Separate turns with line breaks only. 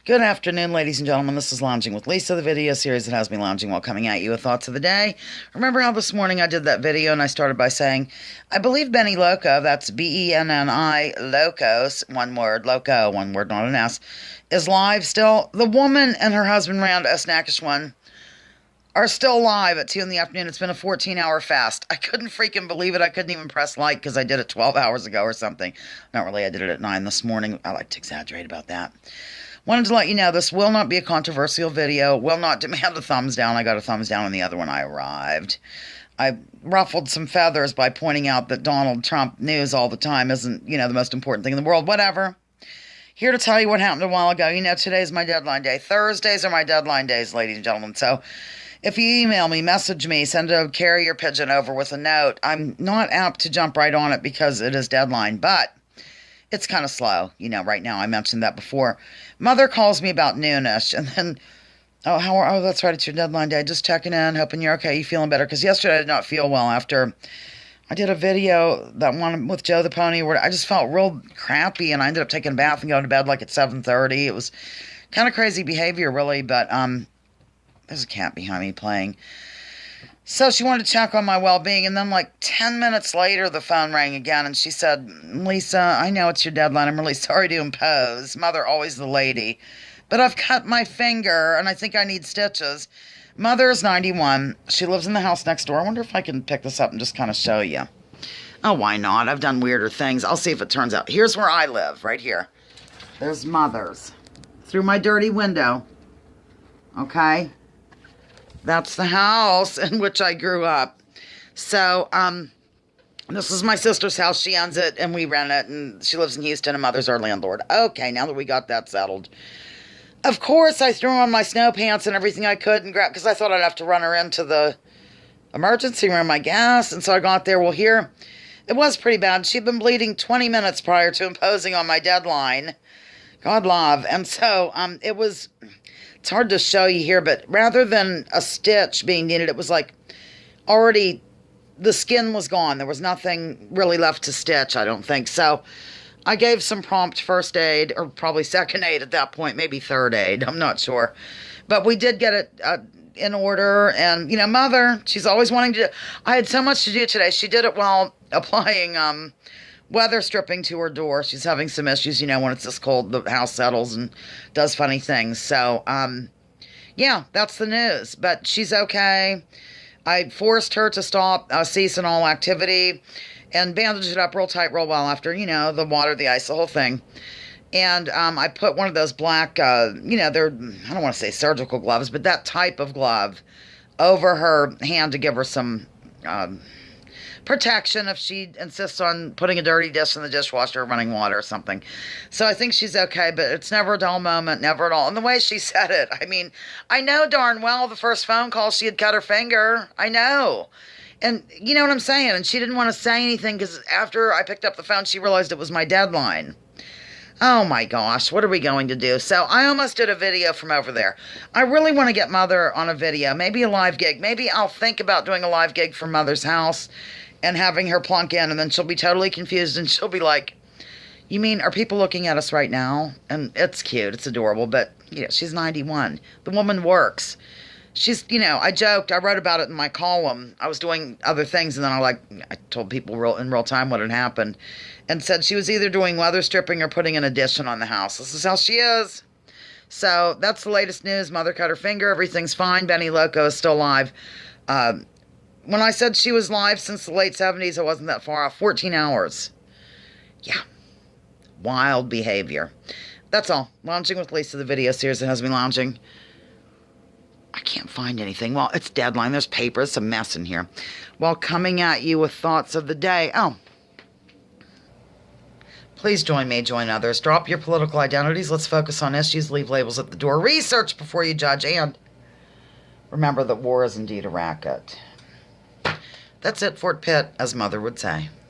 Good afternoon, ladies and gentlemen. This is Lounging with Lisa, the video series that has me lounging while coming at you with thoughts of the day. Remember how this morning I did that video and I started by saying, I believe Benny Loco, that's Benni Locos, one word, Loco, one word, not an S, is live still. The woman and her husband, Randa Snackish are still live at 2 in the afternoon. It's been a 14-hour fast. I couldn't freaking believe it. I couldn't even press like because I did it 12 hours ago or something. Not really. I did it at 9 this morning. I like to exaggerate about that. Wanted to let you know this will not be a controversial video, will not demand a thumbs down. I got a thumbs down on the other when I arrived. I ruffled some feathers by pointing out that Donald Trump news all the time isn't, the most important thing in the world. Whatever. Here to tell you what happened a while ago. Today's my deadline day. Thursdays are my deadline days, ladies and gentlemen. So if you email me, message me, send a carrier pigeon over with a note, I'm not apt to jump right on it because it is deadline, but it's kind of slow, right now. I mentioned that before. Mother calls me about noonish, and then, that's right, it's your deadline day. Just checking in, hoping you're okay, you feeling better. Because yesterday I did not feel well after I did a video, that one with Joe the Pony, where I just felt real crappy, and I ended up taking a bath and going to bed like at 7:30. It was kind of crazy behavior, really, but there's a cat behind me playing. So she wanted to check on my well-being, and then like 10 minutes later, the phone rang again, and she said, Lisa, I know it's your deadline. I'm really sorry to impose. Mother, always the lady. But I've cut my finger, and I think I need stitches. Mother is 91. She lives in the house next door. I wonder if I can pick this up and just kind of show you. Oh, why not? I've done weirder things. I'll see if it turns out. Here's where I live, right here. There's Mother's. Through my dirty window. Okay? That's the house in which I grew up. So, this is my sister's house. She owns it, and we rent it, and she lives in Houston, and Mother's our landlord. Okay, now that we got that settled. Of course, I threw on my snow pants and everything I could and grabbed, because I thought I'd have to run her into the emergency room, I guess. And so I got there. Well, here, it was pretty bad. She'd been bleeding 20 minutes prior to imposing on my deadline. God love. And so, it's hard to show you here, but rather than a stitch being needed, it was like already the skin was gone. There was nothing really left to stitch, I don't think. So I gave some prompt first aid, or probably second aid at that point, maybe third aid. I'm not sure. But we did get it in order. And, Mother, she's always wanting to do. I had so much to do today. She did it while applying weather stripping to her door. She's having some issues, when it's this cold, the house settles and does funny things. So, yeah, that's the news. But she's okay. I forced her to stop, cease and all activity, and bandaged it up real tight, real well after, the water, the ice, the whole thing. And I put one of those black, they're, I don't want to say surgical gloves, but that type of glove over her hand to give her some protection if she insists on putting a dirty dish in the dishwasher or running water or something. So I think she's okay, but it's never a dull moment, never at all. And the way she said it, I know darn well the first phone call she had cut her finger. I know. And you know what I'm saying? And she didn't want to say anything because after I picked up the phone, she realized it was my deadline. Oh my gosh, what are we going to do? So I almost did a video from over there. I really want to get Mother on a video, maybe a live gig. Maybe I'll think about doing a live gig from Mother's house and having her plunk in, and then she'll be totally confused, and she'll be like, you mean, are people looking at us right now? And it's cute, it's adorable, but, she's 91. The woman works. She's, I joked, I wrote about it in my column. I was doing other things, and then I told people in real time what had happened, and said she was either doing weather stripping or putting an addition on the house. This is how she is. So that's the latest news. Mother cut her finger. Everything's fine. Benny Loco is still alive. When I said she was live since the late 70s, it wasn't that far off. 14 hours. Yeah. Wild behavior. That's all. Lounging with Lisa, the video series that has me lounging. I can't find anything. Well, it's deadline. There's paper. It's a mess in here. While coming at you with thoughts of the day. Oh. Please join me, join others. Drop your political identities. Let's focus on issues. Leave labels at the door. Research before you judge. And remember that war is indeed a racket. That's it, Fort Pitt, as Mother would say.